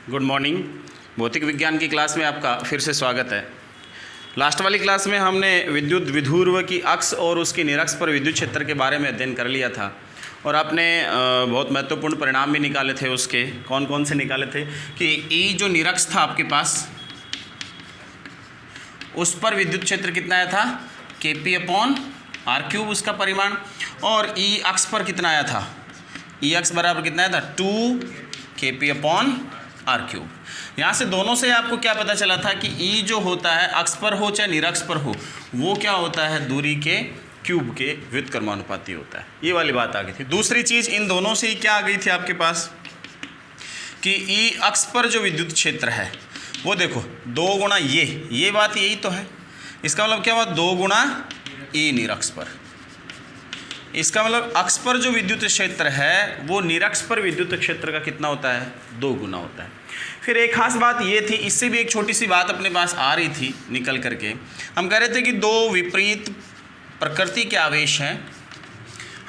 Good morning. भौतिक विज्ञान की क्लास में आपका फिर से स्वागत है। लास्ट वाली क्लास में हमने विद्युत द्विध्रुव की अक्ष और उसकी निरक्ष पर विद्युत क्षेत्र के बारे में अध्ययन कर लिया था और आपने बहुत महत्वपूर्ण परिणाम भी निकाले थे। उसके कौन कौन से निकाले थे कि ई जो निरक्ष था आपके पास, उस पर विद्युत क्षेत्र कितना आया था, Kp/r³ उसका परिमाण, और ई अक्ष पर कितना आया था, ई अक्ष बराबर कितना आया था 2Kp/r³। यहाँ से दोनों से आपको क्या पता चला था कि ई जो होता है अक्ष पर हो चाहे निरक्ष पर हो, वो क्या होता है, दूरी के क्यूब के व्युत्क्रमानुपाती होता है। ये वाली बात आ गई थी। दूसरी चीज़ इन दोनों से ही क्या आ गई थी आपके पास कि ई अक्ष पर जो विद्युत क्षेत्र है वो देखो 2 गुणा ये बात यही तो है। इसका मतलब क्या हुआ, 2 गुणा ई निरक्ष पर। इसका मतलब अक्ष पर जो विद्युत क्षेत्र है वो निरक्ष पर विद्युत क्षेत्र का कितना होता है, 2 गुना होता है। फिर एक खास बात ये थी, इससे भी एक छोटी सी बात अपने पास आ रही थी निकल करके। हम कह रहे थे कि 2 विपरीत प्रकृति के आवेश हैं,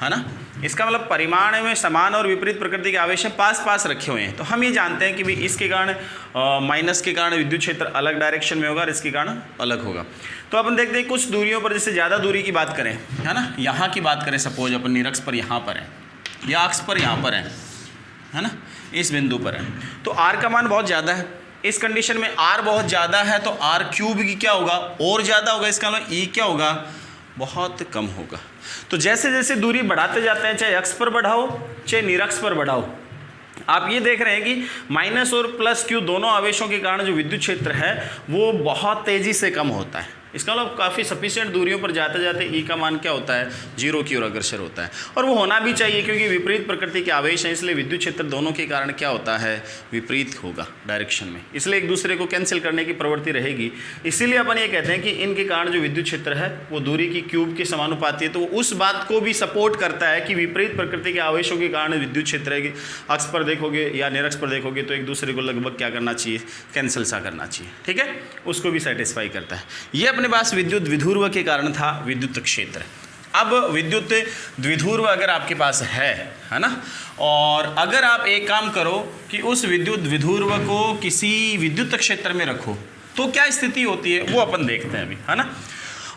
है ना। इसका मतलब परिमाण में समान और विपरीत प्रकृति के आवेश हैं, पास पास रखे हुए हैं। तो हम ये जानते हैं कि भाई इसके कारण माइनस के कारण विद्युत क्षेत्र अलग डायरेक्शन में होगा और इसके कारण अलग होगा। तो अपन देखते हैं कुछ दूरियों पर, जैसे ज़्यादा दूरी की बात करें, है ना, यहाँ की बात करें, सपोज अपन निरक्ष पर यहाँ पर है या अक्ष पर यहाँ पर है ना, इस बिंदु पर है, तो r का मान बहुत ज़्यादा है। इस कंडीशन में r बहुत ज़्यादा है तो r³ की क्या होगा, और ज़्यादा होगा। इसका मतलब e क्या होगा, बहुत कम होगा। तो जैसे जैसे दूरी बढ़ाते जाते हैं, चाहे अक्ष पर बढ़ाओ चाहे निरक्ष पर बढ़ाओ, आप ये देख रहे हैं कि माइनस और प्लस q दोनों आवेशों के कारण जो विद्युत क्षेत्र है वो बहुत तेज़ी से कम होता है। इसका मतलब काफ़ी सफिशिएंट दूरियों पर जाते जाते ई का मान क्या होता है, 0 की ओर अग्रसर होता है। और वो होना भी चाहिए क्योंकि विपरीत प्रकृति के आवेश हैं, इसलिए विद्युत क्षेत्र दोनों के कारण क्या होता है, विपरीत होगा डायरेक्शन में, इसलिए एक दूसरे को कैंसिल करने की प्रवृत्ति रहेगी। इसीलिए अपन ये कहते हैं कि इनके कारण जो विद्युत क्षेत्र है वो दूरी की क्यूब के समानुपाती है। तो उस बात को भी सपोर्ट करता है कि विपरीत प्रकृति के आवेशों के कारण विद्युत क्षेत्र है, अक्ष पर देखोगे या निरक्ष पर देखोगे तो एक दूसरे को लगभग क्या करना चाहिए, कैंसिल सा करना चाहिए, ठीक है, उसको भी सेटिस्फाई करता है। ये अपने पास विद्युत द्विध्रुव के कारण था विद्युत क्षेत्र। अब विद्युत द्विध्रुव अगर आपके पास है ना, और अगर आप एक काम करो कि उस विद्युत द्विध्रुव को किसी विद्युत क्षेत्र में रखो तो क्या स्थिति होती है वो अपन देखते हैं अभी, है ना।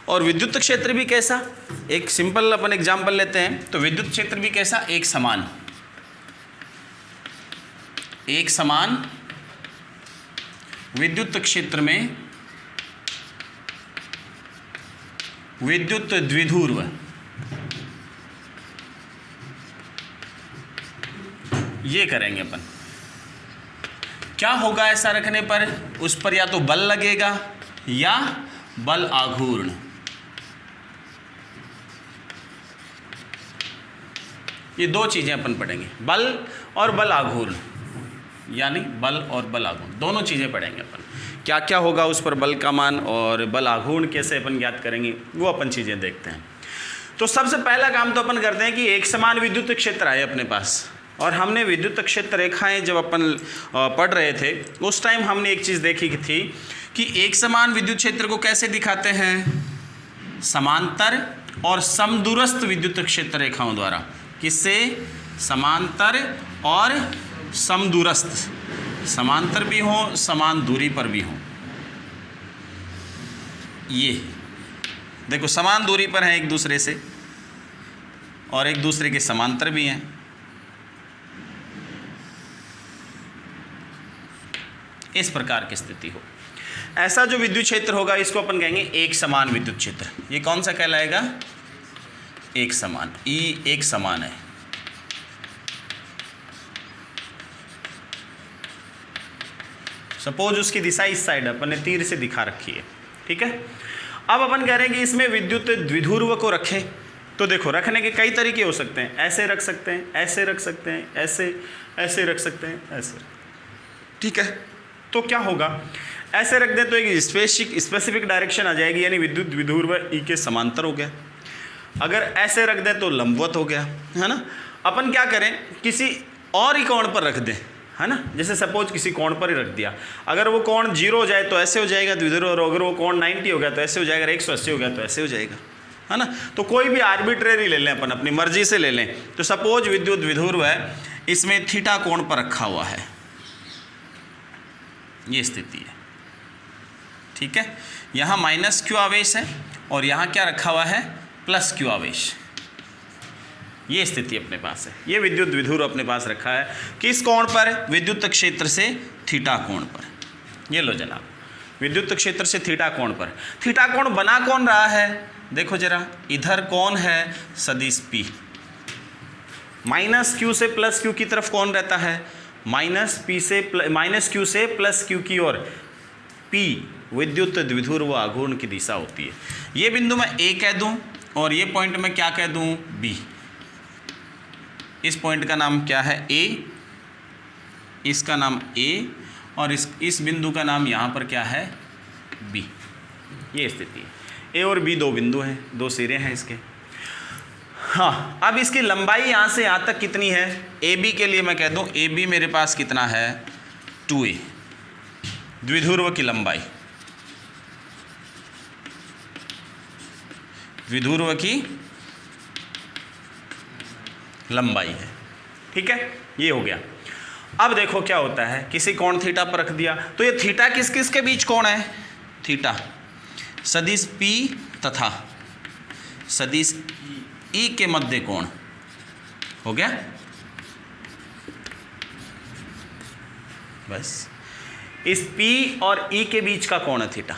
और विद्युत क्षेत्र भी कैसा, एक सिंपल अपन एग्जांपल लेते हैं। तो विद्युत क्षेत्र भी कैसा, एक समान विद्युत क्षेत्र में विद्युत द्विध्रुव, ये करेंगे अपन। क्या होगा ऐसा रखने पर, उस पर या तो बल लगेगा या बल आघूर्ण। ये 2 चीजें अपन पढ़ेंगे, बल और बल आघूर्ण, यानी बल और बल आघूर्ण दोनों चीजें पढ़ेंगे अपन। क्या क्या होगा उस पर बल का मान और बल आघूर्ण कैसे अपन ज्ञात करेंगे, वो अपन चीज़ें देखते हैं। तो सबसे पहला काम तो अपन करते हैं कि एक समान विद्युत क्षेत्र है अपने पास, और हमने विद्युत क्षेत्र रेखाएं जब अपन पढ़ रहे थे उस टाइम हमने एक चीज़ देखी थी कि एक समान विद्युत क्षेत्र को कैसे दिखाते हैं, समांतर और समदूरस्थ विद्युत क्षेत्र रेखाओं द्वारा। किससे, समांतर और समदूरस्थ, समांतर भी हो समान दूरी पर भी हो। ये देखो समान दूरी पर हैं एक दूसरे से और एक दूसरे के समांतर भी हैं। इस प्रकार की स्थिति हो, ऐसा जो विद्युत क्षेत्र होगा इसको अपन कहेंगे एक समान विद्युत क्षेत्र। ये कौन सा कहलाएगा, एक समान, ई एक समान है। सपोज उसकी दिशा इस साइड अपन ने तीर से दिखा रखी है, ठीक है। अब अपन कह रहे हैं कि इसमें विद्युत द्विध्रुव को रखें, तो देखो रखने के कई तरीके हो सकते हैं। ऐसे रख सकते हैं, ऐसे रख सकते हैं, ऐसे रख सकते हैं, ऐसे, ठीक है। तो क्या होगा, ऐसे रख दें तो एक स्पेसिफिक डायरेक्शन आ जाएगी, यानी विद्युत द्विध्रुव ई के समांतर हो गया। अगर ऐसे रख दें तो लंबवत हो गया, है ना। अपन क्या करें, किसी और ही कोण पर रख दें, है ना। जैसे सपोज किसी कोण पर ही रख दिया, अगर वो कोण 0 हो जाए तो ऐसे हो जाएगा द्विध्रुव, और अगर वो कोण 90 हो गया तो ऐसे हो जाएगा, 180 हो गया तो ऐसे हो जाएगा, है ना। तो कोई भी आर्बिट्रेरी ले लें अपन, अपनी मर्जी से ले लें। तो सपोज विद्युत द्विध्रुव है, इसमें थीटा कोण पर रखा हुआ है, ये स्थिति है, ठीक है। यहाँ माइनस क्यू आवेश है और यहाँ क्या रखा हुआ है, प्लस क्यू आवेश। ये स्थिति अपने पास है। ये विद्युत द्विध्रुव अपने पास रखा है किस कोण पर, विद्युत क्षेत्र से थीटा कोण पर। ये लो जनाब, विद्युत क्षेत्र से थीटा कोण पर। थीटा कोण बना कौन रहा है, देखो जरा, इधर कौन है, सदिश P। माइनस क्यू से प्लस क्यू की तरफ कौन रहता है, माइनस क्यू से प्लस क्यू की ओर। P विद्युत द्विध्रुव आघूर्ण की दिशा होती है। ये बिंदु मैं A कह दूं और ये पॉइंट मैं क्या कह दूं, B। इस पॉइंट का नाम क्या है, A, इसका नाम A, और इस बिंदु का नाम यहाँ पर क्या है, B। ये स्थिति है। A और B दो बिंदु हैं, दो सिरे हैं इसके। हाँ, अब इसकी लंबाई यहाँ से यहाँ तक कितनी है, AB के लिए मैं कह दूँ, AB मेरे पास कितना है, 2A, द्विध्रुव की लंबाई, द्विध्रुव की लंबाई है, ठीक है। ये हो गया। अब देखो क्या होता है, किसी कोण थीटा पर रख दिया, तो ये थीटा किस किस के बीच कोण है, थीटा सदिश P तथा सदिश E के मध्य कोण हो गया। बस इस P और E के बीच का कोण है थीटा,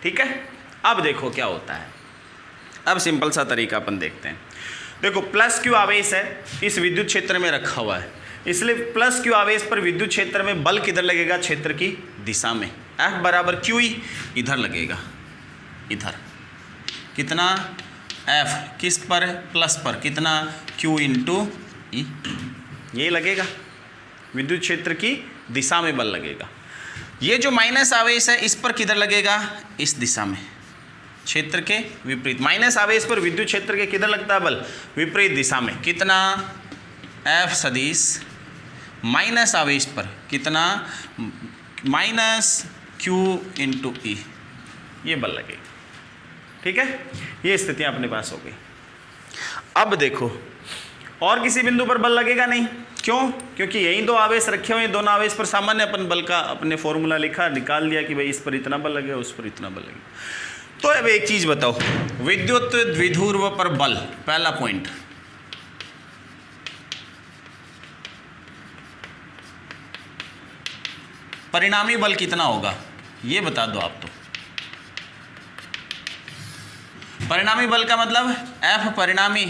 ठीक है। अब देखो क्या होता है, अब सिंपल सा तरीका अपन देखते हैं। देखो प्लस क्यू आवेश है, इस विद्युत क्षेत्र में रखा हुआ है, इसलिए प्लस क्यू आवेश पर विद्युत क्षेत्र में बल किधर लगेगा, क्षेत्र की दिशा में। F बराबर क्यू ई, इधर लगेगा, इधर कितना, F किस पर, प्लस पर, कितना, Q इंटू ई, ये लगेगा, विद्युत क्षेत्र की दिशा में बल लगेगा। ये जो माइनस आवेश है इस पर किधर लगेगा, इस दिशा में, क्षेत्र के विपरीत। माइनस आवेश पर विद्युत क्षेत्र के किधर लगता है बल, विपरीत दिशा में, कितना, F सदिश माइनस आवेश पर कितना, माइनस Q इंटू ई, ये बल लगेगा, ठीक है। ये स्थितियां अपने पास हो गई। अब देखो और किसी बिंदु पर बल लगेगा नहीं, क्यों, क्योंकि यही दो आवेश रखे हुए हैं, दोनों आवेश पर सामान्य अपन बल का अपने फॉर्मूला लिखा, निकाल लिया कि भाई इस पर इतना बल लगेगा, उस पर इतना बल लगेगा। तो अब एक चीज बताओ, विद्युत द्विध्रुव पर बल, पहला पॉइंट, परिणामी बल कितना होगा, ये बता दो आप। तो परिणामी बल का मतलब F परिणामी,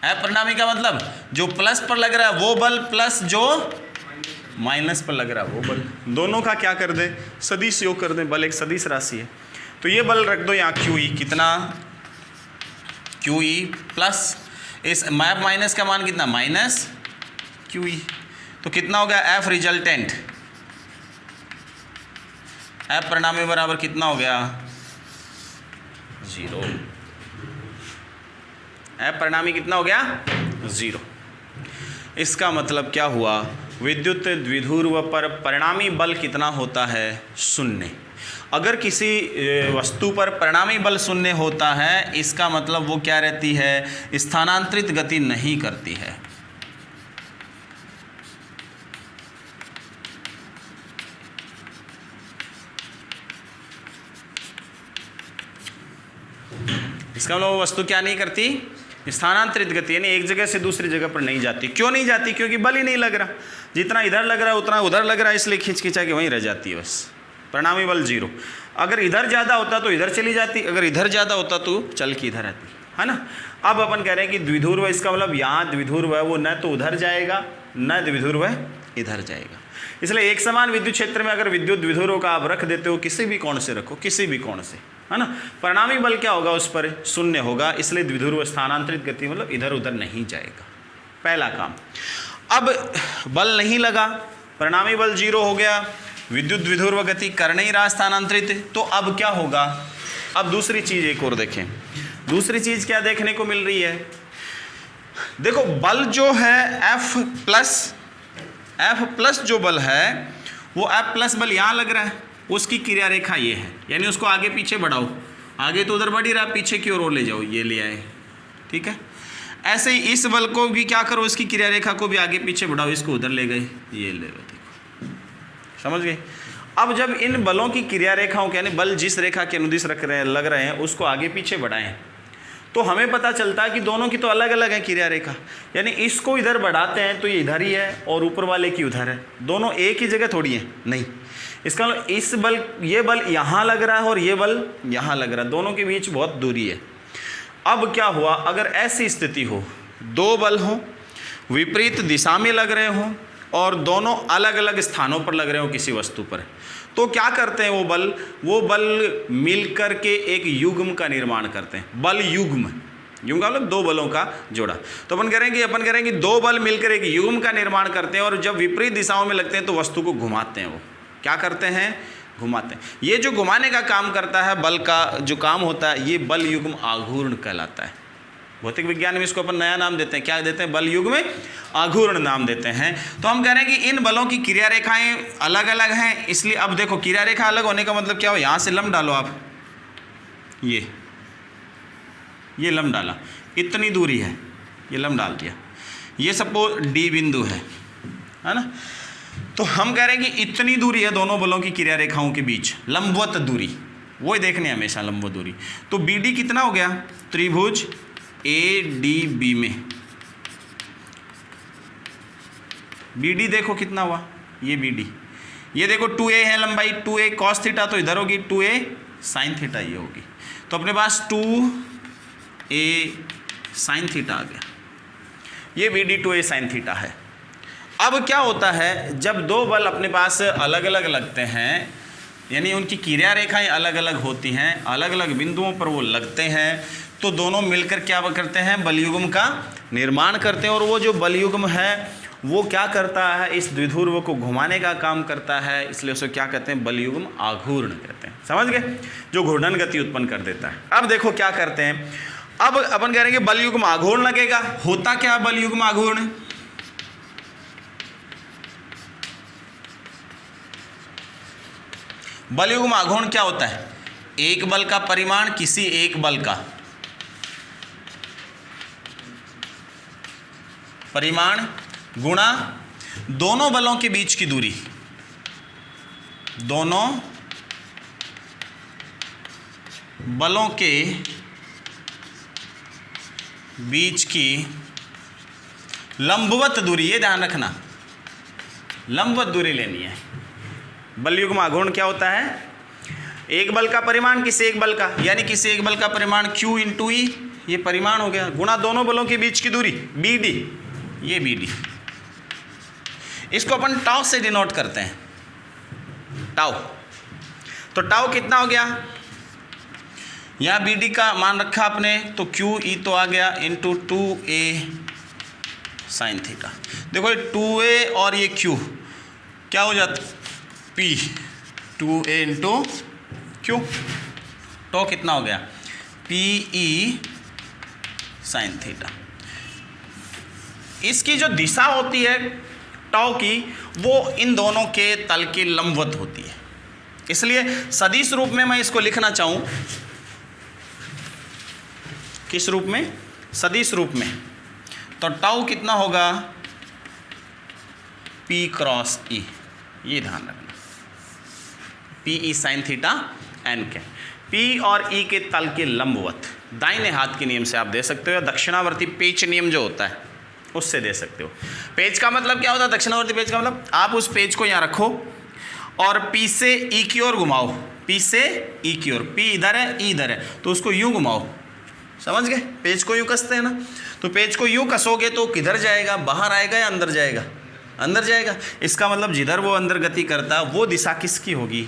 F परिणामी का मतलब जो प्लस पर लग रहा है वो बल, प्लस जो माइनस पर लग रहा है वो बल, दोनों का क्या कर दे, सदिश योग कर दे। बल एक सदिश राशि है, तो ये बल रख दो यहाँ QE, कितना, QE प्लस इस मैप माइनस का मान कितना, माइनस QE, तो कितना हो गया, F रिजल्टेंट, F परिणामी बराबर कितना हो गया, 0। F परिणामी कितना हो गया, 0। इसका मतलब क्या हुआ, विद्युत द्विध्रुव पर परिणामी बल कितना होता है, 0। अगर किसी वस्तु पर परिणामी बल 0 होता है, इसका मतलब वो क्या रहती है, स्थानांतरित गति नहीं करती है। इसका मतलब वो वस्तु क्या नहीं करती, स्थानांतरित गति, यानी एक जगह से दूसरी जगह पर नहीं जाती। क्यों नहीं जाती, क्योंकि बल ही नहीं लग रहा, जितना इधर लग रहा है उतना उधर लग रहा है, इसलिए खींच खींचा के वहीं रह जाती है बस। परिणामी बल 0। अगर इधर ज़्यादा होता तो इधर चली जाती, अगर इधर ज़्यादा होता तो चल के इधर आती, है ना। अब अपन कह रहे हैं कि द्विध्रुव, इसका मतलब यहाँ द्विध्रुव है वो न तो उधर जाएगा न द्विध्रुव है इधर जाएगा। इसलिए एक समान विद्युत क्षेत्र में अगर विद्युत द्विध्रुव का आप रख देते हो, किसी भी कोण से रखो, किसी भी कोण से, है ना, परिणामी बल क्या होगा उस पर, 0 होगा। इसलिए द्विध्रुव स्थानांतरित गति मतलब इधर उधर नहीं जाएगा, पहला काम। अब बल नहीं लगा, परिणामी बल 0 हो गया, विद्युत द्विध्रुव गति कर नहीं रहा स्थानांतरित, तो अब क्या होगा। अब दूसरी चीज एक और देखें, दूसरी चीज क्या देखने को मिल रही है, देखो बल जो है F प्लस जो बल है वो F प्लस बल यहाँ लग रहा है, उसकी क्रिया रेखा ये है, यानी उसको आगे पीछे बढ़ाओ, आगे तो उधर बढ़ ही रहा, पीछे की ओर ले जाओ, ये ले आए, ठीक है। ऐसे ही इस बल को भी क्या करो, इसकी क्रिया रेखा को भी आगे पीछे बढ़ाओ, इसको उधर ले गए, ये ले गए, देखो समझ गए। अब जब इन बलों की क्रिया रेखाओं के यानी बल जिस रेखा के अनुदिश लग रहे हैं उसको आगे पीछे बढ़ाएं तो हमें पता चलता है कि दोनों की तो अलग अलग है क्रिया रेखा। यानी इसको इधर बढ़ाते हैं तो ये इधर ही है और ऊपर वाले की उधर है, दोनों एक ही जगह थोड़ी है, नहीं। इसका मतलब इस बल, ये बल यहाँ लग रहा है और ये बल यहाँ लग रहा है, दोनों के बीच बहुत दूरी है। अब क्या हुआ, अगर ऐसी स्थिति हो, दो बल हों, विपरीत दिशा में लग रहे हों और दोनों अलग अलग स्थानों पर लग रहे हो किसी वस्तु पर, तो क्या करते हैं वो बल मिलकर के एक युग्म का निर्माण करते हैं। बल युग्म, युग्म का मतलब दो बलों का जोड़ा। तो अपन करेंगे दो बल मिलकर एक युग्म का निर्माण करते हैं और जब विपरीत दिशाओं में लगते हैं तो वस्तु को घुमाते हैं। वो क्या करते हैं, घुमाते हैं। ये जो घुमाने का काम करता है, बल का जो काम होता है, ये बल युग्म आघूर्ण कहलाता है। भौतिक विज्ञान में इसको अपन नया नाम देते हैं, क्या देते हैं, बल युग्म आघूर्ण नाम देते हैं। तो हम कह रहे हैं कि इन बलों की क्रिया रेखाएं अलग अलग हैं, इसलिए अब देखो क्रिया रेखा अलग होने का मतलब क्या हो, यहाँ से लंब डालो आप, ये लंब डाला, इतनी दूरी है, ये लंब डाल दिया, ये सपोज डी बिंदु है ना। तो हम कह रहे हैं कि इतनी दूरी है दोनों बलों की क्रिया रेखाओं के बीच, लंबवत दूरी, वो देखने हमेशा लंबवत दूरी। तो बी डी कितना हो गया, त्रिभुज ए डी बी में बी डी देखो कितना हुआ, ये बी डी, ये देखो 2a है लंबाई, 2a cos थीटा तो इधर होगी, 2a sin थीटा ये होगी। तो अपने पास 2a sin थीटा आ गया, ये B D 2a sin theta है। अब क्या होता है, जब दो बल अपने पास अलग अलग लगते हैं, यानी उनकी क्रिया रेखाएं अलग अलग होती हैं, अलग अलग बिंदुओं पर वो लगते हैं, तो दोनों मिलकर क्या करते हैं, बलयुग्म का निर्माण करते हैं। और वो जो बलयुग्म है वो क्या करता है, इस द्विध्रुव को घुमाने का काम करता है, इसलिए उसे क्या कहते हैं, बलयुग्म आघूर्ण कहते हैं। समझ गए, जो घूर्णन गति उत्पन्न कर देता है। अब देखो क्या करते हैं, अब अपन कह रहे हैं कि बलयुग्म आघूर्ण लगेगा। होता क्या बलयुग्म आघूर्ण, बलयुग्म आघूर्ण क्या होता है, एक बल का परिमाण किसी एक बल का परिमाण गुणा दोनों बलों के बीच की दूरी, दोनों बलों के बीच की लंबवत दूरी, ये ध्यान रखना, लंबवत दूरी लेनी है। बलयुग्म आघूर्ण क्या होता है, एक बल का परिमाण किसी एक बल का, यानी किसी एक बल का परिमाण Q इंटू ई, ये परिमाण हो गया, गुणा दोनों बलों के बीच की दूरी बी डी, ये बी डी। इसको अपन टाउ से डिनोट करते हैं, टाउ। तो टाउ कितना हो गया, यहाँ बी डी का मान रखा आपने, तो Q ई तो आ गया इंटू 2a sin थीटा। देखो ये 2a और ये Q क्या हो जाता, P 2a इंटू Q, तो कितना हो गया, PE sin थीटा। इसकी जो दिशा होती है टाउ की, वो इन दोनों के तल के लंबवत होती है। इसलिए सदिश रूप में मैं इसको लिखना चाहूं, किस रूप में, सदिश रूप में, तो टाउ कितना होगा, P क्रॉस E, ये ध्यान रखना, PE sin थीटा n के, P और E के तल के लंबवत। दाहिने हाथ के नियम से आप दे सकते हो, या दक्षिणावर्ती पेच नियम जो होता है उससे दे सकते हो। पेज का मतलब क्या होता है, दक्षिणावर्ती पेज का मतलब आप उस पेज को यहाँ रखो और P से E की ओर घुमाओ, P से E की ओर, P इधर है E इधर है, तो उसको यूं घुमाओ, समझ गए, पेज को यूं कसते हैं ना, तो पेज को यूं कसोगे तो किधर जाएगा, बाहर आएगा या अंदर जाएगा, अंदर जाएगा। इसका मतलब जिधर वो अंदर गति करता वो दिशा किसकी होगी,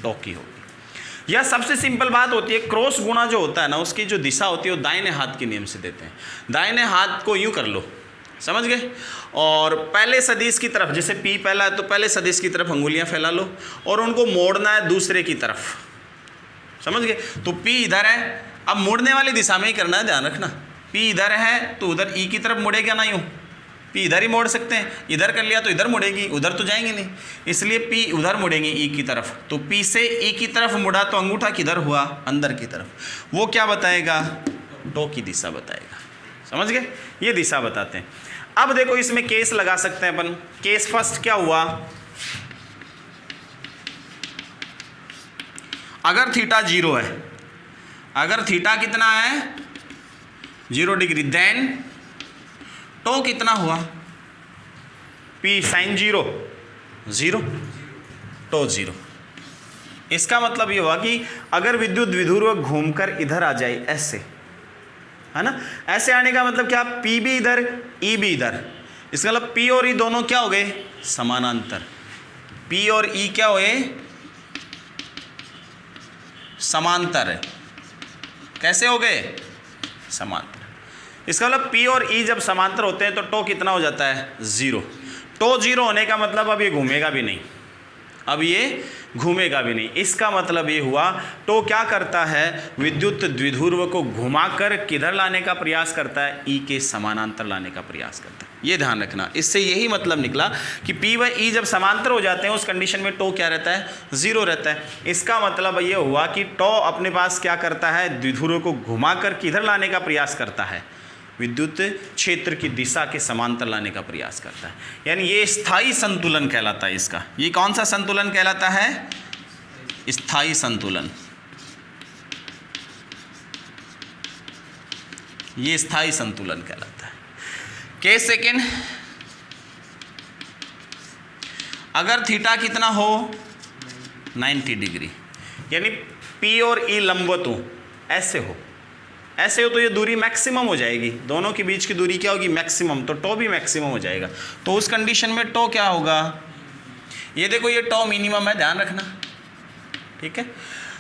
टाउ की होगी। यह सबसे सिंपल बात होती है। क्रॉस गुणा जो होता है ना, उसकी जो दिशा होती है वो दाहिने हाथ के नियम से देते हैं। दाहिने हाथ को यूं कर लो, समझ गए, और पहले सदिश की तरफ, जैसे P पहला है तो पहले सदिश की तरफ अंगुलियां फैला लो और उनको मोड़ना है दूसरे की तरफ, समझ गए। तो P इधर है, अब मुड़ने वाली दिशा में ही करना है, ध्यान रखना। P इधर है तो उधर E की तरफ मुड़ेगा ना, यूँ P इधर ही मोड़ सकते हैं, इधर कर लिया तो इधर मुड़ेगी, उधर तो जाएंगे नहीं, इसलिए P उधर मुड़ेंगे E की तरफ। तो P से E की तरफ मुड़ा तो अंगूठा किधर हुआ, अंदर की तरफ, वो क्या बताएगा, टाउ की दिशा बताएगा, समझ गए, ये दिशा बताते हैं। अब देखो इसमें केस लगा सकते हैं अपन। केस फर्स्ट क्या हुआ, अगर थीटा 0 है, अगर थीटा कितना है 0 डिग्री, देन टो कितना हुआ P साइन 0 0, टो 0। इसका मतलब ये हुआ कि अगर विद्युत द्विध्रुव घूमकर इधर आ जाए ऐसे, है ना, ऐसे आने का मतलब क्या, P भी इधर E भी इधर, इसका मतलब P और E दोनों क्या हो गए, समानांतर। P और E क्या हुए, समांतर है। कैसे हो गए, समांतर। इसका मतलब P और E जब समांतर होते हैं तो टो कितना हो जाता है 0। टो 0 होने का मतलब अब ये घूमेगा भी नहीं, अब ये घूमेगा भी नहीं। इसका मतलब ये हुआ टो क्या करता है, विद्युत द्विध्रुव को घुमाकर किधर लाने का प्रयास करता है, ई के समानांतर लाने का प्रयास करता है। ये ध्यान रखना, इससे यही मतलब निकला कि P व E जब समांतर हो जाते हैं उस कंडीशन में टो क्या रहता है, 0 रहता है। इसका मतलब ये हुआ कि टो अपने पास क्या करता है, द्विध्रुव को घुमाकर किधर लाने का प्रयास करता है, विद्युत क्षेत्र की दिशा के समांतर लाने का प्रयास करता है। यानी ये स्थायी संतुलन कहलाता है इसका। ये कौन सा संतुलन कहलाता है, स्थायी संतुलन। ये स्थायी संतुलन कहलाता है। केस सेकेंड, अगर थीटा कितना हो 90 डिग्री, यानी P और E लंबवत हो, ऐसे हो, ऐसे हो तो ये दूरी मैक्सिमम हो जाएगी, दोनों के बीच की दूरी क्या होगी, मैक्सिमम, तो टो भी मैक्सिमम हो जाएगा। तो उस कंडीशन में टो क्या होगा, ये देखो ये टो मिनिमम है, ध्यान रखना, ठीक है।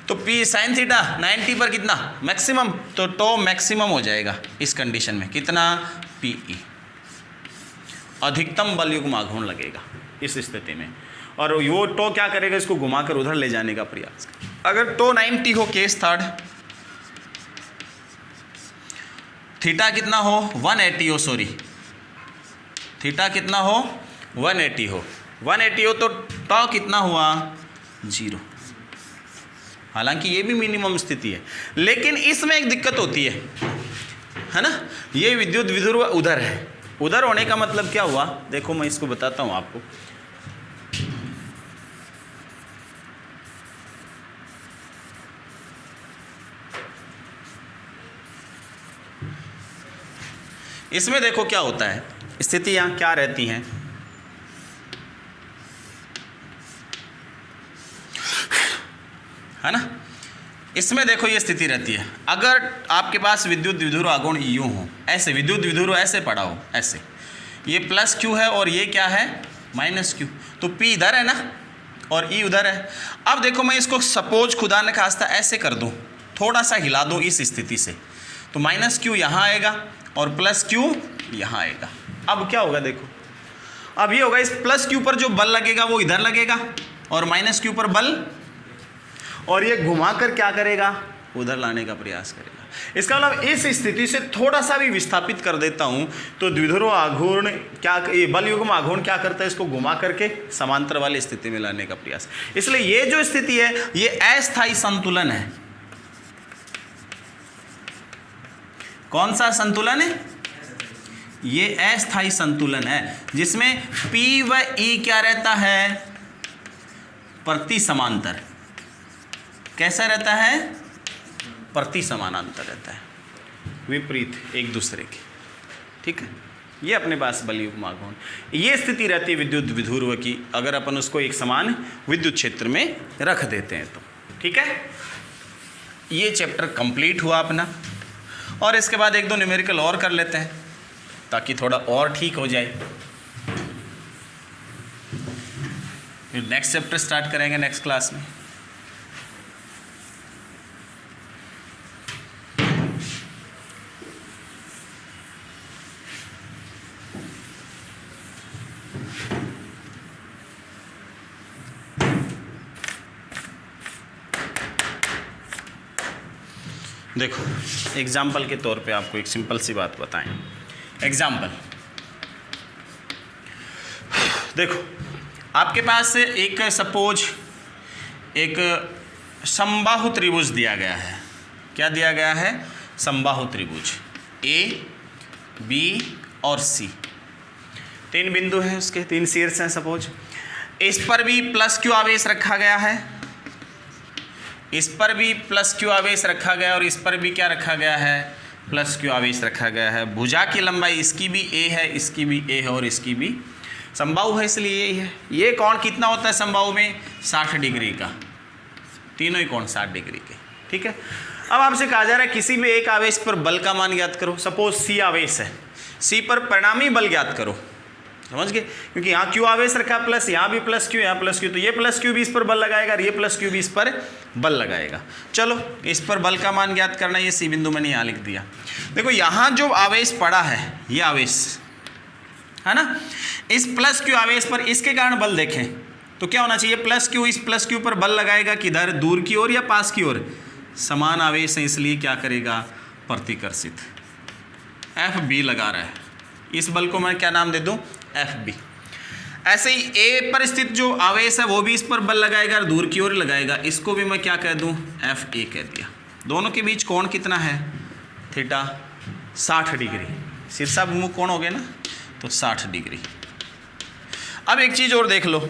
तो P साइन थीटा 90 पर कितना, मैक्सिमम, तो टो मैक्सिमम हो जाएगा इस कंडीशन में, कितना, PE। अधिकतम बलयुग्म आघूर्ण लगेगा इस स्थिति में, और वो टो क्या करेगा, इसको घुमाकर उधर ले जाने का प्रयास करेगा। अगर टो 90 हो, केस थर्ड, थीटा कितना हो 180 हो, सॉरी, थीटा कितना हो 180 हो, 180 हो तो टॉ कितना हुआ 0। हालांकि ये भी मिनिमम स्थिति है, लेकिन इसमें एक दिक्कत होती है ना, ये विद्युत द्विध्रुव उधर है, उधर होने का मतलब क्या हुआ, देखो मैं इसको बताता हूँ आपको। इसमें देखो क्या होता है, स्थितियां क्या रहती हैं, है ना। इसमें देखो ये स्थिति रहती है, अगर आपके पास विद्युत द्विध्रुव आघूर्ण यूं हो, ऐसे विद्युत द्विध्रुव ऐसे पड़ा हो, ऐसे, ये प्लस Q है और ये क्या है माइनस Q, तो P इधर है ना और E उधर है। अब देखो मैं इसको सपोज खुदा न खास्ता ऐसे कर दूं, थोड़ा सा हिला दो इस स्थिति से, तो माइनस Q यहाँ आएगा और प्लस Q यहाँ आएगा। अब क्या होगा देखो, अब ये होगा, इस प्लस Q पर जो बल लगेगा वो इधर लगेगा और माइनस Q पर बल, और ये घुमाकर क्या करेगा, उधर लाने का प्रयास करेगा। इसका मतलब इस स्थिति से थोड़ा सा भी विस्थापित कर देता हूं तो द्विध्रुव आघूर्ण क्या, ये बल युग्म आघूर्ण क्या करता है, इसको घुमा करके समांतर वाली स्थिति में लाने का प्रयास। इसलिए ये जो स्थिति है ये अस्थायी संतुलन है। कौन सा संतुलन है, ये अस्थायी संतुलन है, जिसमें P व E क्या रहता है, प्रति समांतर। कैसा रहता है, प्रति समानांतर रहता है, विपरीत एक दूसरे के, ठीक है। ये अपने पास बलयुग्म आघूर्ण, ये स्थिति रहती है विद्युत द्विध्रुव की, अगर अपन उसको एक समान विद्युत क्षेत्र में रख देते हैं तो, ठीक है। ये चैप्टर कंप्लीट हुआ अपना, और इसके बाद एक दो न्यूमेरिकल और कर लेते हैं ताकि थोड़ा और ठीक हो जाए। फिर नेक्स्ट चैप्टर स्टार्ट करेंगे नेक्स्ट क्लास में। देखो एग्जाम्पल के तौर पे आपको एक सिंपल सी बात बताएं। एग्जाम्पल देखो, आपके पास एक सपोज एक समबाहु त्रिभुज दिया गया है। क्या दिया गया है, समबाहु त्रिभुज ए बी और सी, तीन बिंदु हैं उसके, तीन शीर्ष हैं। सपोज इस पर भी प्लस Q आवेश रखा गया है, इस पर भी प्लस क्यू आवेश रखा गया और इस पर भी क्या रखा गया है, प्लस क्यू आवेश रखा गया है। भुजा की लंबाई इसकी भी ए है, इसकी भी ए है और इसकी भी समबाहु है, इसलिए यही है। ये कोण कितना होता है समबाहु में, 60 डिग्री का, तीनों ही कोण 60 डिग्री के, ठीक है। अब आपसे कहा जा रहा है किसी भी एक आवेश पर बल का मान ज्ञात करो। सपोज सी आवेश है, सी पर परिणामी बल ज्ञात करो, समझ गए, क्योंकि यहाँ क्यू आवेश रखा प्लस, यहाँ भी प्लस क्यू, यहाँ प्लस क्यू, तो ये प्लस क्यू भी इस पर बल लगाएगा और ये प्लस क्यू भी इस पर बल लगाएगा। चलो इस पर बल का मान ज्ञात करना, ये सी बिंदु मैंने यहाँ लिख दिया। देखो यहाँ जो आवेश पड़ा है, ये आवेश है ना, इस प्लस क्यू आवेश पर इसके कारण बल देखें तो क्या होना चाहिए, प्लस क्यू इस प्लस क्यू पर बल लगाएगा किधर, दूर की ओर या पास की ओर, समान आवेश है इसलिए क्या करेगा, प्रतिकर्षित। एफ बी लगा रहा है, इस बल को मैं क्या नाम दे दूं, एफ बी। ऐसे ही ए पर स्थित जो आवेश है वो भी इस पर बल लगाएगा और दूर की ओर लगाएगा, इसको भी मैं क्या कह दूं, एफ ए कह दिया। दोनों के बीच कोण कितना है, थीटा 60 डिग्री, शीर्षाभिमुख कोण हो गया ना, तो 60 डिग्री। अब एक चीज़ और देख लो,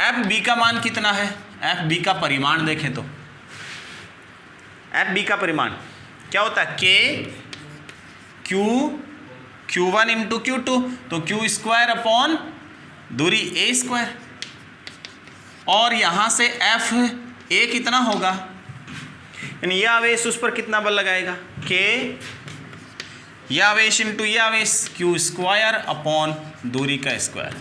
एफ बी का मान कितना है, एफ बी का परिमाण देखें तो एफ बी का परिमाण क्या होता है, के Q1 इंटू Q2, तो Q स्क्वायर अपॉन दूरी A स्क्वायर, और यहाँ से एफ ए कितना होगा, यानी ये आवेश उस पर कितना बल लगाएगा, के यह आवेश इंटू ये आवेश, Q स्क्वायर अपॉन दूरी का स्क्वायर।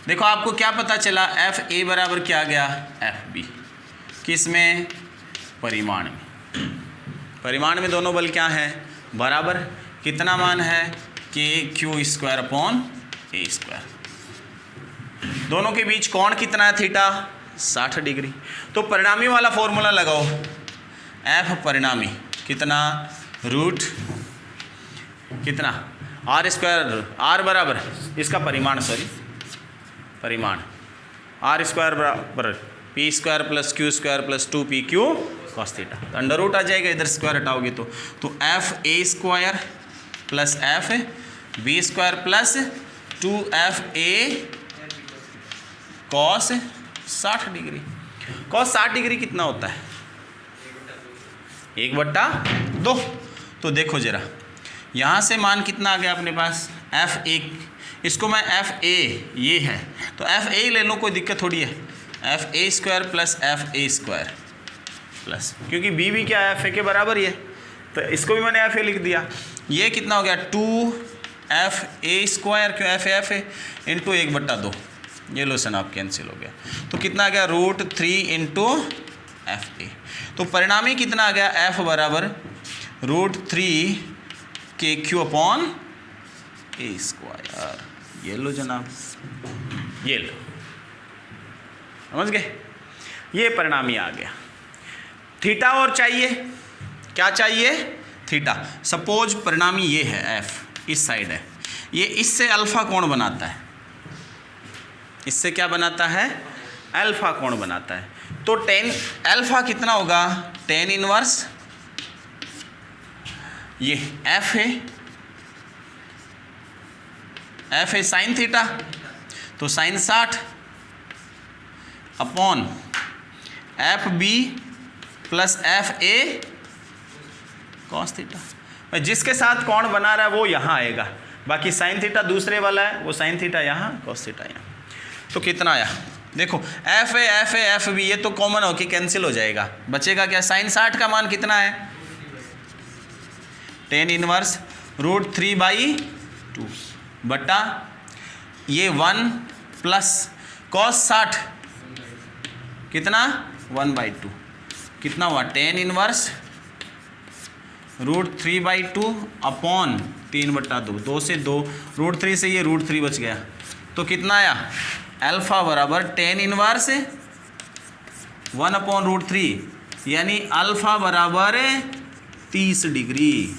देखो आपको क्या पता चला, एफ ए बराबर क्या आ गया, एफ बी, किस में, परिमाण में। परिमाण में दोनों बल क्या है, बराबर, कितना मान है, के क्यू स्क्वायर अपॉन ए स्क्वायर। दोनों के बीच कोण कितना है, थीटा 60 डिग्री। तो परिणामी वाला फॉर्मूला लगाओ, एफ परिणामी कितना, रूट कितना, आर स्क्वायर, आर बराबर इसका परिमाण, सॉरी परिमाण, आर स्क्वायर बराबर P square plus Q square plus 2 PQ cos theta, तो अंडर रूट आ जाएगा, इधर स्क्वायर हटाओगे तो F A square plus F B square plus 2FA cos 60 degree. Cos 60 degree कितना होता है, 1/2। तो देखो जरा, यहाँ से मान कितना आ गया अपने पास, F1, इसको मैं FA ये है तो FA ले लो, कोई दिक्कत थोड़ी है, FA square plus FA square plus, क्योंकि B भी क्या है, FA के बराबर ही है, तो इसको भी मैंने FA लिख दिया। ये कितना हो गया, 2FA स्क्वायर, क्यों FA इंटू 1/2, ये लोशन आप कैंसिल हो गया, तो कितना आ गया, √3 इंटू FA। तो परिणामी कितना आ गया, F बराबर √3 KQ अपॉन A स्क्वायर। ये लो जनाब, ये लो, समझ गए, ये परिणामी आ गया। थीटा और चाहिए, क्या चाहिए, थीटा। सपोज परिणामी ये है F, इस साइड है, ये इससे अल्फा कोण बनाता है, इससे क्या बनाता है, अल्फा कोण बनाता है। तो tan अल्फा कितना होगा, tan इनवर्स ये F है साइन थीटा, तो sine 60 upon FB plus FA cos theta. जिसके साथ कोण बना रहा है वो यहाँ आएगा, बाकी साइन थीटा दूसरे वाला है, वो साइन थीटा यहाँ, कॉस थीटा यहाँ। तो कितना आया, देखो FA FB ये तो कॉमन होके कैंसिल हो जाएगा, बचेगा क्या, साइन 60 का मान कितना है, tan इनवर्स √3/2 बटा ये 1 प्लस कॉस 60 कितना 1/2, कितना हुआ, tan इनवर्स √3/2 अपॉन 3/2, 2 से 2, √3 से ये √3 बच गया, तो कितना आया, अल्फा बराबर tan इनवर्स 1 अपॉन √3, यानी अल्फा बराबर 30 डिग्री,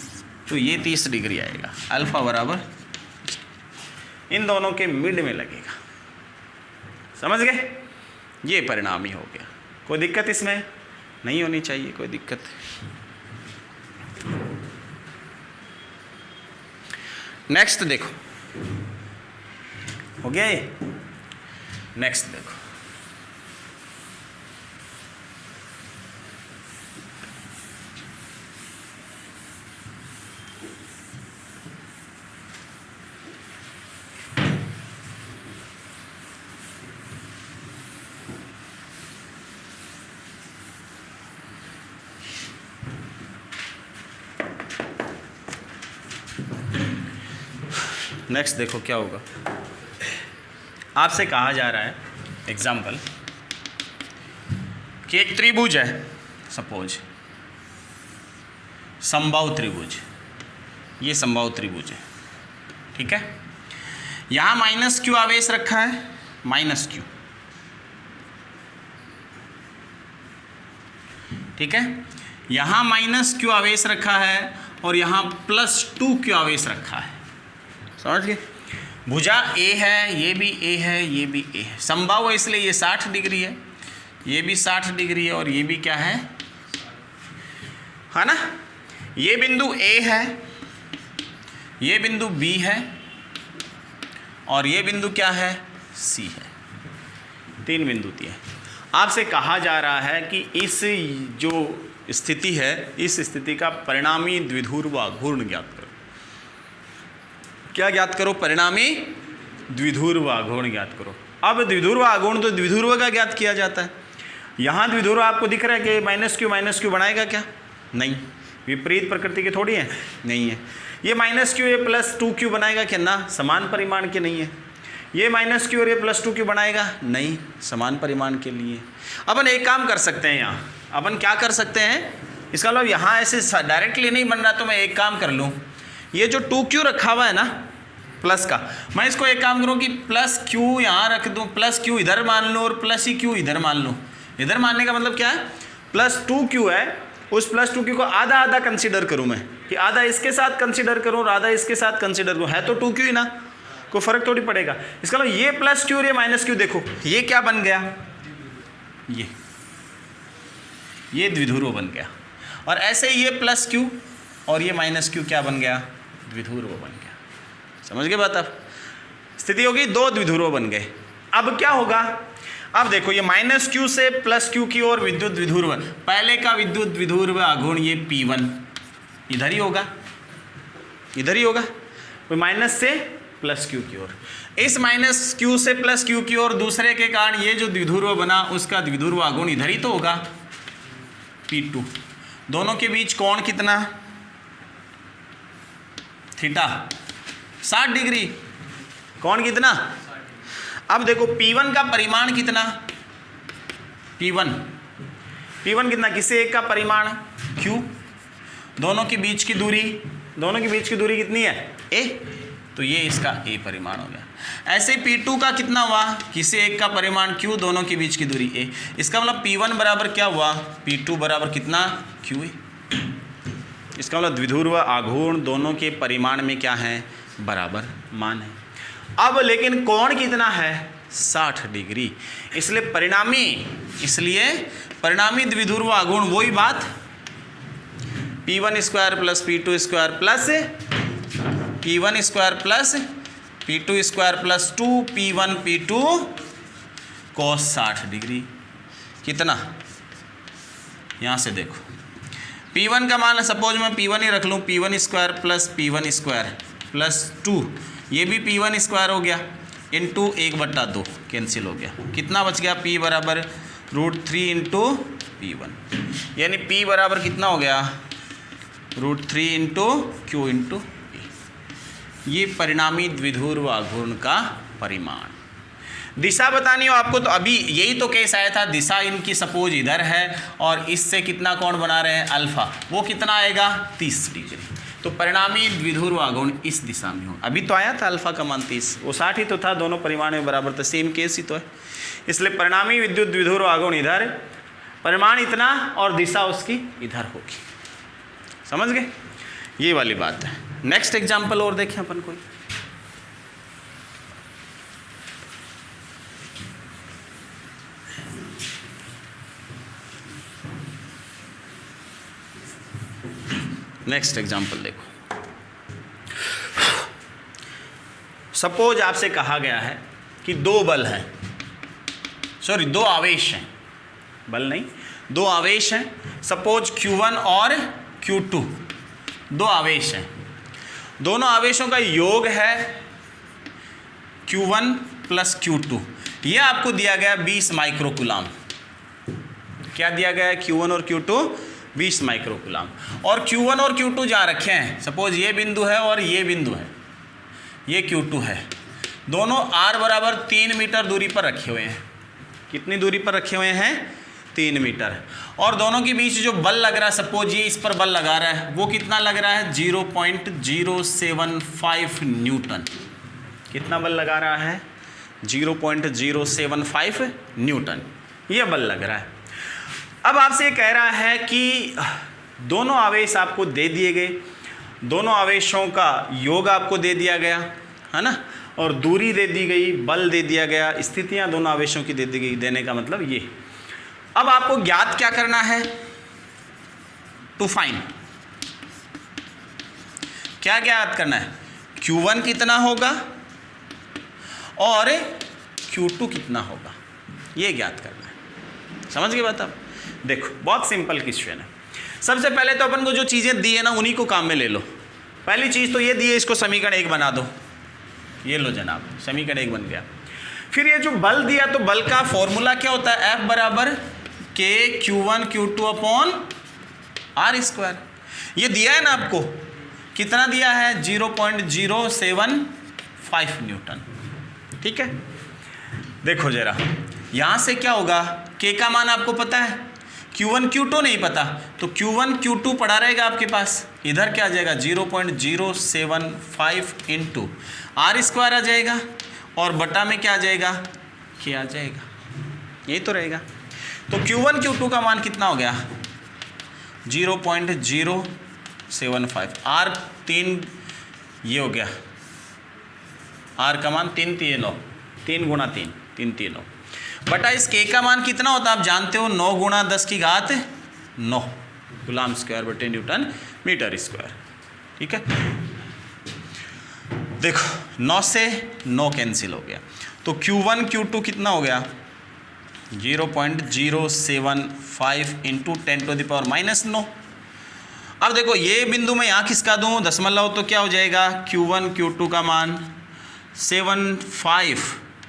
तो ये 30 डिग्री आएगा, अल्फा बराबर इन दोनों के मिड में लगेगा। समझ गए, ये परिणामी हो गया। कोई दिक्कत इसमें नहीं होनी चाहिए, कोई दिक्कत। नेक्स्ट देखो, हो गया ये, नेक्स्ट देखो, नेक्स्ट देखो क्या होगा। आपसे कहा जा रहा है एग्जाम्पल कि एक त्रिभुज है, सपोज समबाहु त्रिभुज, ये समबाहु त्रिभुज है, ठीक है। यहाँ माइनस क्यू आवेश रखा है, माइनस क्यू, ठीक है। यहाँ माइनस क्यू आवेश रखा है और यहाँ +2 क्यू आवेश रखा है, समझ गए। भुजा ए है, ये भी ए है, ये भी ए है, समबाहु है इसलिए ये 60 डिग्री है, ये भी 60 डिग्री है और ये भी क्या है ना। ये बिंदु ए है, ये बिंदु बी है और ये बिंदु क्या है, सी है। 3 बिंदु दिए। आपसे कहा जा रहा है कि इस जो स्थिति है, इस स्थिति का परिणामी द्विध्रुव आघूर्ण ज्ञात करो। क्या ज्ञात करो, परिणामी द्विध्रुव आघूर्ण ज्ञात करो। अब द्विध्रुव आघूर्ण तो द्विध्रुव का ज्ञात किया जाता है। यहाँ द्विध्रुव आपको दिख रहा है कि माइनस क्यू बनाएगा क्या, नहीं, विपरीत प्रकृति के थोड़ी है, नहीं है। ये -q ये +2q बनाएगा क्या, ना, समान परिमाण के नहीं है। ये -q और ये +2q बनाएगा, नहीं, समान परिमाण के लिए। अपन एक काम कर सकते हैं, यहाँ अपन क्या कर सकते हैं, इसका मतलब यहाँ ऐसे डायरेक्टली नहीं बन रहा तो मैं एक काम कर लूँ, ये जो 2q रखा हुआ है ना प्लस का, मैं इसको एक काम करूँ कि +q यहाँ रख दूँ, +q इधर मान लूँ और +q इधर मान लूँ। इधर मानने का मतलब क्या है, +2q है, उस +2q को आधा आधा कंसीडर करूँ मैं, कि आधा इसके साथ कंसीडर करूँ और आधा इसके साथ कंसीडर करूँ, है तो 2q ही ना, कोई फर्क थोड़ी पड़ेगा। इसका मतलब ये +q और ये -q देखो, ये क्या बन गया, ये द्विध्रुव बन गया। और ऐसे ही ये +q और ये -q क्या बन गया, द्विध्रुव बन गया। समझ गए बात आप। स्थिति होगी 2 द्विध्रुव बन गए। अब क्या होगा, अब देखो ये -q से +q की ओर विद्युत द्विध्रुव, पहले का विद्युत द्विध्रुव आघूर्ण ये P1 इधर ही होगा, इधर ही होगा, तो माइनस से +q की ओर। इस -q से +q की ओर दूसरे के कारण ये जो द्विध्रुव बना उसका द्विध्रुव आघूर्ण इधर ही तो होगा, P2। दोनों के बीच कोण कितना, थीटा 60 डिग्री, कोण कितना। अब देखो P1 का परिमाण कितना, P1 कितना, किसी एक का परिमाण Q, दोनों के बीच की दूरी, कितनी है, A, तो ये इसका A परिमाण हो गया। ऐसे P2 का कितना हुआ, किसी एक का परिमाण Q, दोनों के बीच की दूरी A। इसका मतलब P1 बराबर क्या हुआ, P2 बराबर कितना, QA। इसका मतलब द्विध्रुव आघूर्ण दोनों के परिमाण में क्या है, बराबर मान है। अब लेकिन कोण कितना है, 60 डिग्री, इसलिए परिणामी द्विध्रुव आघूर्ण वही बात, P1 square plus P2 square plus P1 square plus P2 square plus 2P1 P2 cos 60 degree. कितना, यहाँ से देखो P1 का मान सपोज मैं P1 ही रख लूँ, P1 square plus P1 square plus 2, ये भी P1 स्क्वायर हो गया, इंटू 1/2 कैंसिल हो गया, कितना बच गया, P बराबर √3 इंटू P1, यानी P बराबर कितना हो गया, √3 इंटू Q इंटू P। ये परिणामी द्विध्रुव आघूर्ण का परिमाण। दिशा बतानी हो आपको तो अभी यही तो केस आया था, दिशा इनकी सपोज इधर है और इससे कितना कोण बना रहे हैं, अल्फा, वो कितना आएगा, 30 डिग्री। तो परिणामी द्विध्रुव आघूर्ण इस दिशा में हो। अभी तो आया था अल्फा का मान 30, वो 60 ही तो था, दोनों परिमाण में बराबर था, सेम केस ही तो है। इसलिए परिणामी विद्युत द्विध्रुव आघूर्ण इधर, परिमाण इतना और दिशा उसकी इधर होगी। समझ गए, ये वाली बात है। नेक्स्ट एग्जाम्पल और देखें अपन कोई। नेक्स्ट एग्जाम्पल देखो, सपोज आपसे कहा गया है कि 2 बल हैं, सॉरी 2 आवेश हैं, बल नहीं 2 आवेश हैं, सपोज Q1 और Q2, 2 आवेश हैं, दोनों आवेशों का योग है Q1 प्लस Q2। ये आपको दिया गया 20 माइक्रोकूलाम। क्या दिया गया है, Q1 और Q2 20 माइक्रोकूलाम। और Q1 और Q2 जहाँ रखे हैं, सपोज ये बिंदु है और ये बिंदु है, ये Q2 है। दोनों R बराबर 3 मीटर दूरी पर रखे हुए हैं। कितनी दूरी पर रखे हुए हैं? 3 मीटर। और दोनों के बीच जो बल लग रहा है, सपोज ये इस पर बल लगा रहा है, वो कितना लग रहा है? 0.075 न्यूटन। कितना बल लगा रहा है? 0.075 न्यूटन ये बल लग रहा है। अब आपसे ये कह रहा है कि दोनों आवेश आपको दे दिए गए, दोनों आवेशों का योग आपको दे दिया गया है ना, और दूरी दे दी गई, बल दे दिया गया, स्थितियां दोनों आवेशों की दे दी गई। देने का मतलब ये। अब आपको ज्ञात क्या करना है? टू फाइंड, क्या ज्ञात करना है? Q1 कितना होगा और Q2 कितना होगा, ये ज्ञात करना है। समझ गए बात? आप देखो, बहुत सिंपल क्वेश्चन है। सबसे पहले तो अपन को जो चीज़ें दी है ना, उन्हीं को काम में ले लो। पहली चीज़ तो ये दी है, इसको समीकरण 1 बना दो। ये लो जनाब, समीकरण 1 बन गया। फिर ये जो बल दिया, तो बल का फॉर्मूला क्या होता है? F बराबर K Q1 Q2 upon R²। ये दिया है ना आपको, कितना दिया है? 0.075 न्यूटन। ठीक है, देखो जरा, यहाँ से क्या होगा? K का मान आपको पता है, Q1 Q2 नहीं पता, तो Q1 Q2 पड़ा रहेगा आपके पास। इधर क्या आ जाएगा? 0.075 इंटू R² आ जाएगा, और बटा में क्या आ जाएगा? K आ जाएगा। यही तो रहेगा। तो Q1 Q2 का मान कितना हो गया? 0.075। R 3 ये हो गया, R का मान 3 3 9, 3 गुणा 3 3 3 9, बटा इस K का मान कितना होता है आप जानते हो? 9 गुणा 10 की घात 9 कूलम स्क्वायर बटे न्यूटन मीटर स्क्वायर। ठीक है, देखो 9 से 9 कैंसिल हो गया, तो Q1 Q2 कितना हो गया? 0.075 इंटू 10⁻⁻9। अब देखो, ये बिंदु मैं यहाँ खिसका दूँ दशमलव, तो क्या हो जाएगा? Q1 Q2 का मान 75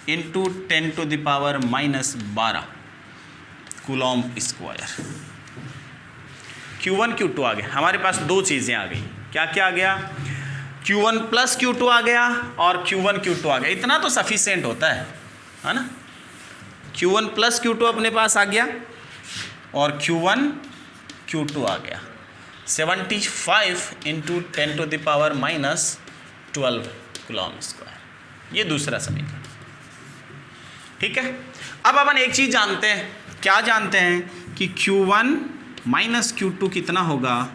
into 10⁻⁻12 coulomb square. Q1 Q2 आ गया। हमारे पास दो चीज़ें आ गई। क्या क्या आ गया? Q1 प्लस Q2 आ गया और Q1 Q2 आ गया। इतना तो सफिशिएंट होता है ना। Q1 प्लस Q2 अपने पास आ गया और Q1 Q2 आ गया। 75 इंटू 10⁻⁻12 कूलम स्क्वायर, ये दूसरा समीकरण। ठीक है, अब अपन एक चीज़ जानते हैं। क्या जानते हैं? कि Q1 माइनस Q2 कितना होगा?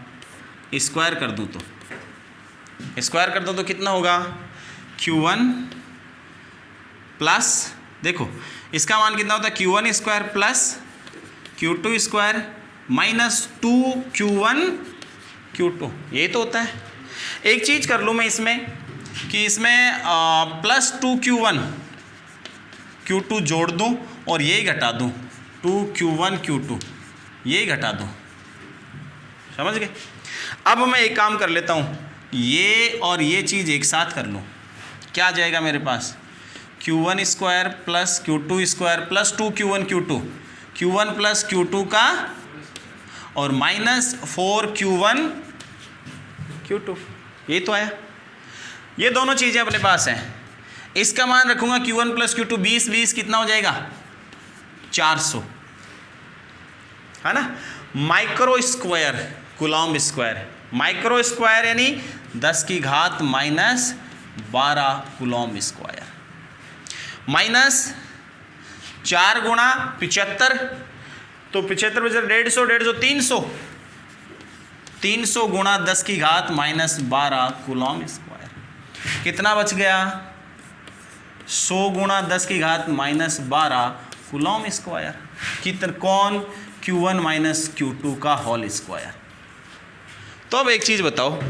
स्क्वायर कर दूँ तो, स्क्वायर कर दो तो कितना होगा? Q1 प्लस, देखो इसका मान कितना होता है? Q1 square plus Q2 square minus 2Q1 Q2, यही तो होता है। एक चीज़ कर लूँ मैं इसमें, कि इसमें प्लस 2Q1 Q2 जोड़ दूँ और यही घटा दूँ, 2Q1 Q2 यही घटा दूँ। समझ गए? अब मैं एक काम कर लेता हूँ, ये और ये चीज़ एक साथ कर लूँ। क्या आ जाएगा मेरे पास? Q1 square plus Q2 square plus 2Q1 Q2, Q1 plus Q2 का, और माइनस 4Q1 Q2, ये तो आया। ये दोनों चीज़ें अपने पास हैं। इसका मान रखूँगा Q1 प्लस Q2, 20 20 कितना हो जाएगा? 400, है ना। Micro square coulomb square, micro square यानी 10 की घात माइनस 12 कूलम स्क्वायर, माइनस 4 गुणा 75, तो 75 बजे 150 150 300 गुणा 10 की घात माइनस 12 कूलम स्क्वायर। कितना बच गया? 100 गुणा 10 की घात माइनस 12 कूलम स्क्वायर। कितना? कौन? Q1 माइनस Q2 का होल स्क्वायर। तो अब एक चीज़ बताओ,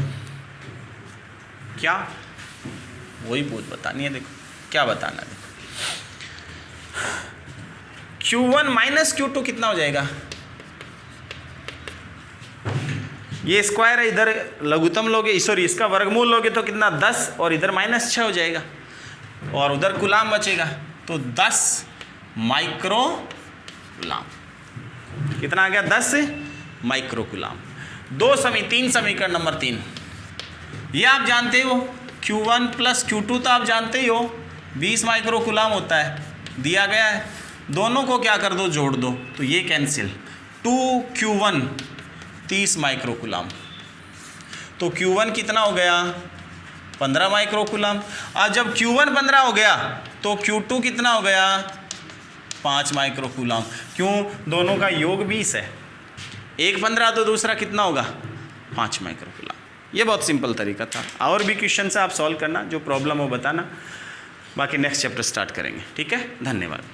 क्या? वही बहुत बतानी है। देखो क्या बताना है। देखो Q1 माइनस Q2 कितना हो जाएगा? ये स्क्वायर है, इधर लघुत्तम लोगे, सॉरी इसका वर्गमूल लोगे तो कितना? 10, और इधर माइनस 6 हो जाएगा, और उधर कूलम बचेगा, तो 10 माइक्रो कूलम। कितना आ गया? 10 माइक्रो कूलम। 3 समीकरण नंबर 3 ये आप जानते हो। Q1 प्लस Q2 तो आप जानते ही हो 20 माइक्रो कूलाम होता है, दिया गया है। दोनों को क्या कर दो, जोड़ दो, तो ये कैंसिल। 2Q1 30 माइक्रो कूलाम, तो Q1 कितना हो गया 15 माइक्रो कूलाम। और जब Q1 15 हो गया तो Q2 कितना हो गया 5 माइक्रो कूलाम। क्यों, दोनों का योग 20 है, एक 15 तो दूसरा कितना होगा 5 माइक्रो कूलाम। ये बहुत सिंपल तरीका था। और भी क्वेश्चन से आप सॉल्व करना, जो प्रॉब्लम हो बताना, बाकी नेक्स्ट चैप्टर स्टार्ट करेंगे। ठीक है, धन्यवाद।